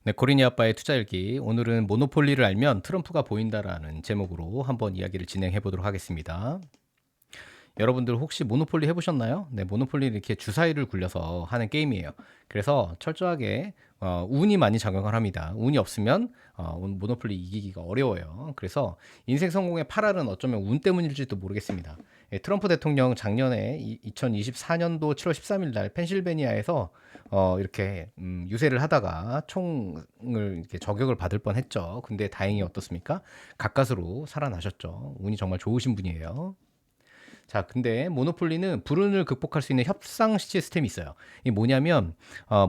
네, 고린이 아빠의 투자일기. 오늘은 모노폴리를 알면 트럼프가 보인다라는 제목으로 한번 이야기를 진행해 보도록 하겠습니다. 여러분들 혹시 모노폴리 해보셨나요? 네, 모노폴리는 이렇게 주사위를 굴려서 하는 게임이에요. 그래서 철저하게 운이 많이 작용을 합니다. 운이 없으면 모노폴리 이기기가 어려워요. 그래서 인생 성공의 팔알은 어쩌면 운 때문일지도 모르겠습니다. 예, 트럼프 대통령 작년에 2024년도 7월 13일 날 펜실베니아에서 이렇게 유세를 하다가 총을 이렇게 저격을 받을 뻔했죠. 근데 다행히 어떻습니까? 가까스로 살아나셨죠. 운이 정말 좋으신 분이에요. 자, 근데 모노폴리는 불운을 극복할 수 있는 협상 시스템이 있어요. 이게 뭐냐면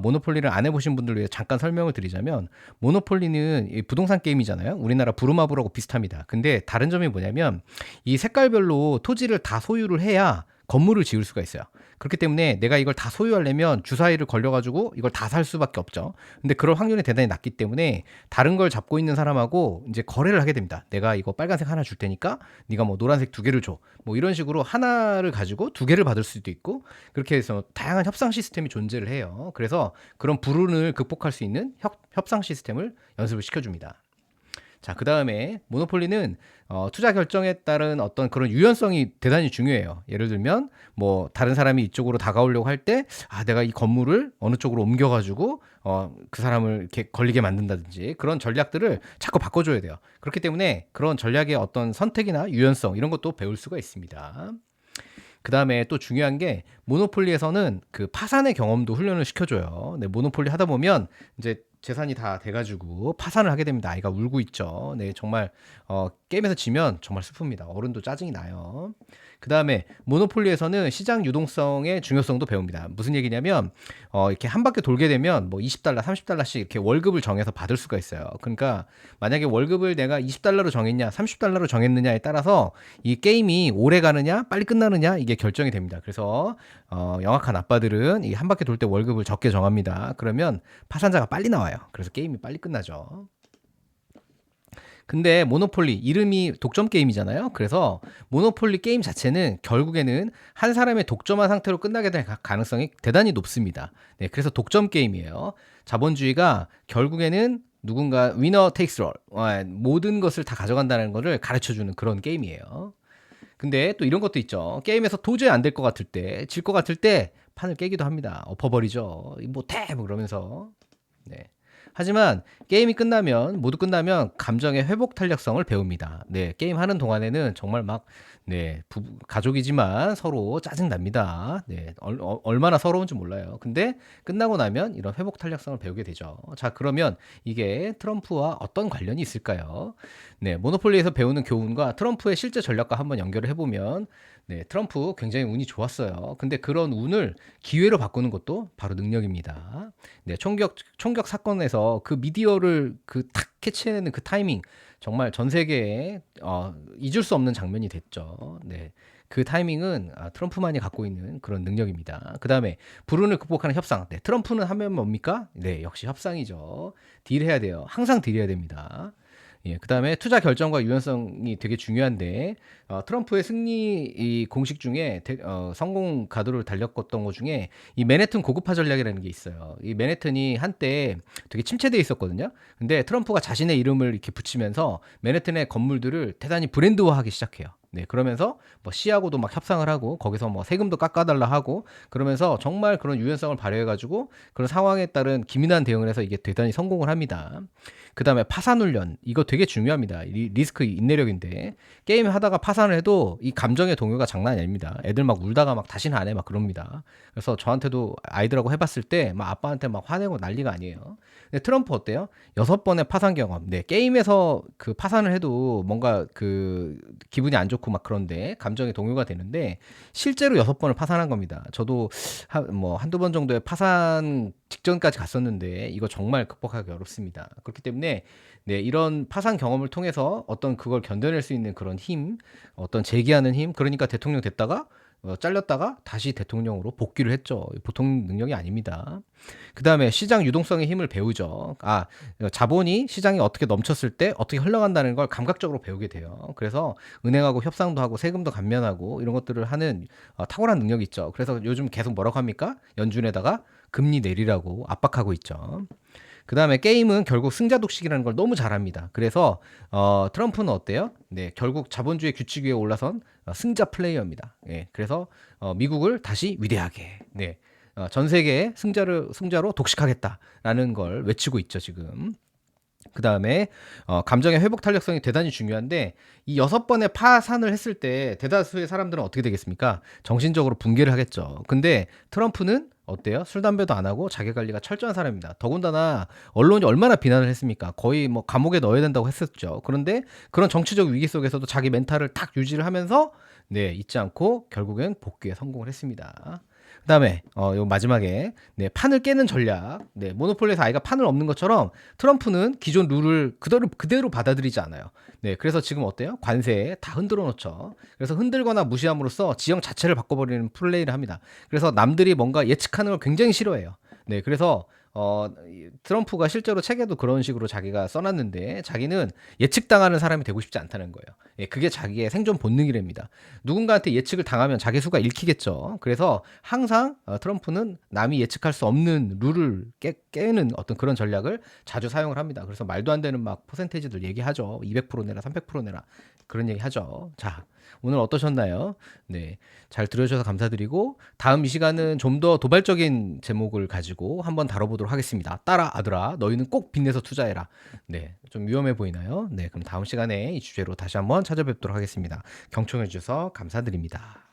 모노폴리를 안 해보신 분들 위해 잠깐 설명을 드리자면 모노폴리는 이 부동산 게임이잖아요. 우리나라 부루마블하고 비슷합니다. 근데 다른 점이 뭐냐면 이 색깔별로 토지를 다 소유를 해야 건물을 지을 수가 있어요. 그렇기 때문에 내가 이걸 다 소유하려면 주사위를 걸려가지고 이걸 다 살 수밖에 없죠. 근데 그럴 확률이 대단히 낮기 때문에 다른 걸 잡고 있는 사람하고 이제 거래를 하게 됩니다. 내가 이거 빨간색 하나 줄 테니까 네가 뭐 노란색 두 개를 줘. 뭐 이런 식으로 하나를 가지고 두 개를 받을 수도 있고 그렇게 해서 다양한 협상 시스템이 존재를 해요. 그래서 그런 불운을 극복할 수 있는 협상 시스템을 연습을 시켜줍니다. 자, 그 다음에 모노폴리는 투자 결정에 따른 어떤 그런 유연성이 대단히 중요해요. 예를 들면 뭐 다른 사람이 이쪽으로 다가오려고 할 때 내가 이 건물을 어느 쪽으로 옮겨가지고 그 사람을 이렇게 걸리게 만든다든지 그런 전략들을 자꾸 바꿔줘야 돼요. 그렇기 때문에 그런 전략의 어떤 선택이나 유연성 이런 것도 배울 수가 있습니다. 그 다음에 또 중요한 게 모노폴리에서는 그 파산의 경험도 훈련을 시켜줘요. 네, 모노폴리 하다 보면 이제 재산이 다 돼가지고 파산을 하게 됩니다. 아이가 울고 있죠. 네, 정말 게임에서 지면 정말 슬픕니다. 어른도 짜증이 나요. 그 다음에 모노폴리에서는 시장 유동성의 중요성도 배웁니다. 무슨 얘기냐면 이렇게 한 바퀴 돌게 되면 뭐 20달러, 30달러씩 이렇게 월급을 정해서 받을 수가 있어요. 그러니까 만약에 월급을 내가 20달러로 정했냐, 30달러로 정했느냐에 따라서 이 게임이 오래 가느냐, 빨리 끝나느냐 이게 결정이 됩니다. 그래서 영악한 아빠들은 이 한 바퀴 돌 때 월급을 적게 정합니다. 그러면 파산자가 빨리 나와요. 그래서 게임이 빨리 끝나죠. 근데 모노폴리 이름이 독점 게임이잖아요. 그래서 모노폴리 게임 자체는 결국에는 한 사람의 독점한 상태로 끝나게 될 가능성이 대단히 높습니다. 네, 그래서 독점 게임이에요. 자본주의가 결국에는 누군가 위너 테이크스 올 모든 것을 다 가져간다는 것을 가르쳐 주는 그런 게임이에요. 근데 또 이런 것도 있죠. 게임에서 도저히 안 될 것 같을 때, 질 것 같을 때 판을 깨기도 합니다. 엎어버리죠. 못해! 뭐 그러면서. 네. 하지만 게임이 끝나면 모두 끝나면 감정의 회복 탄력성을 배웁니다. 네, 게임 하는 동안에는 정말 막 네, 가족이지만 서로 짜증 납니다. 네, 얼마나 서러운지 몰라요. 근데 끝나고 나면 이런 회복 탄력성을 배우게 되죠. 자, 그러면 이게 트럼프와 어떤 관련이 있을까요? 네, 모노폴리에서 배우는 교훈과 트럼프의 실제 전략과 한번 연결을 해보면 네, 트럼프 굉장히 운이 좋았어요. 근데 그런 운을 기회로 바꾸는 것도 바로 능력입니다. 네, 총격 사건에서 그 미디어를 그 탁 캐치해내는 그 타이밍 정말 전 세계에 잊을 수 없는 장면이 됐죠. 네. 그 타이밍은 트럼프만이 갖고 있는 그런 능력입니다. 그 다음에 불운을 극복하는 협상. 네, 트럼프는 하면 뭡니까? 네, 역시 협상이죠. 딜해야 돼요. 항상 딜해야 됩니다. 예, 그다음에 투자 결정과 유연성이 되게 중요한데 트럼프의 승리 이 공식 중에 성공 가도를 달렸던 것 중에 이 맨해튼 고급화 전략이라는 게 있어요. 이 맨해튼이 한때 되게 침체돼 있었거든요. 근데 트럼프가 자신의 이름을 이렇게 붙이면서 맨해튼의 건물들을 대단히 브랜드화하기 시작해요. 네, 그러면서 뭐 시하고도 막 협상을 하고 거기서 뭐 세금도 깎아달라 하고 그러면서 정말 그런 유연성을 발휘해가지고 그런 상황에 따른 기민한 대응을 해서 이게 대단히 성공을 합니다. 그 다음에 파산 훈련 이거 되게 중요합니다. 리스크 인내력인데 게임 하다가 파산을 해도 이 감정의 동요가 장난이 아닙니다. 애들 막 울다가 막 다시는 안 해 막 그럽니다. 그래서 저한테도 아이들하고 해봤을 때 막 아빠한테 막 화내고 난리가 아니에요. 근데 트럼프 어때요? 6번의 파산 경험. 네, 게임에서 그 파산을 해도 뭔가 그 기분이 안 좋고 막 그런데 감정의 동요가 되는데 실제로 6번을 파산한 겁니다. 저도 뭐 한두 번 정도의 파산 직전까지 갔었는데 이거 정말 극복하기 어렵습니다. 그렇기 때문에 네, 이런 파산 경험을 통해서 어떤 그걸 견뎌낼 수 있는 그런 힘, 어떤 재기하는 힘, 그러니까 대통령 됐다가 잘렸다가 다시 대통령으로 복귀를 했죠. 보통 능력이 아닙니다. 그 다음에 시장 유동성의 힘을 배우죠. 자본이 시장이 어떻게 넘쳤을 때 어떻게 흘러간다는 걸 감각적으로 배우게 돼요. 그래서 은행하고 협상도 하고 세금도 감면하고 이런 것들을 하는 탁월한 능력이 있죠. 그래서 요즘 계속 뭐라고 합니까? 연준에다가 금리 내리라고 압박하고 있죠. 그다음에 게임은 결국 승자 독식이라는 걸 너무 잘합니다. 그래서 트럼프는 어때요? 네, 결국 자본주의 규칙 위에 올라선 승자 플레이어입니다. 예, 그래서 미국을 다시 위대하게, 네, 전 세계의 승자로 독식하겠다라는 걸 외치고 있죠, 지금. 그 다음에 감정의 회복 탄력성이 대단히 중요한데 이 6번의 파산을 했을 때 대다수의 사람들은 어떻게 되겠습니까? 정신적으로 붕괴를 하겠죠. 근데 트럼프는 어때요? 술 담배도 안 하고 자기 관리가 철저한 사람입니다. 더군다나 언론이 얼마나 비난을 했습니까? 거의 뭐 감옥에 넣어야 된다고 했었죠. 그런데 그런 정치적 위기 속에서도 자기 멘탈을 딱 유지를 하면서 네, 잊지 않고 결국엔 복귀에 성공을 했습니다. 그다음에 요 마지막에 네, 판을 깨는 전략. 네, 모노폴리에서 아이가 판을 엎는 것처럼 트럼프는 기존 룰을 그대로 받아들이지 않아요. 네, 그래서 지금 어때요? 관세에 다 흔들어 놓죠. 그래서 흔들거나 무시함으로써 지형 자체를 바꿔버리는 플레이를 합니다. 그래서 남들이 뭔가 예측하는 걸 굉장히 싫어해요. 네, 그래서 트럼프가 실제로 책에도 그런 식으로 자기가 써놨는데 자기는 예측당하는 사람이 되고 싶지 않다는 거예요. 예, 그게 자기의 생존 본능이랍니다. 누군가한테 예측을 당하면 자기 수가 읽히겠죠. 그래서 항상 트럼프는 남이 예측할 수 없는 룰을 깨는 어떤 그런 전략을 자주 사용을 합니다. 그래서 말도 안 되는 막 퍼센테이지들 얘기하죠. 200% 내라, 300% 내라. 그런 얘기 하죠. 자, 오늘 어떠셨나요? 네. 잘 들어주셔서 감사드리고, 다음 이 시간은 좀 더 도발적인 제목을 가지고 한번 다뤄보도록 하겠습니다. 딸아, 아들아, 너희는 꼭 빚내서 투자해라. 네. 좀 위험해 보이나요? 네. 그럼 다음 시간에 이 주제로 다시 한번 찾아뵙도록 하겠습니다. 경청해주셔서 감사드립니다.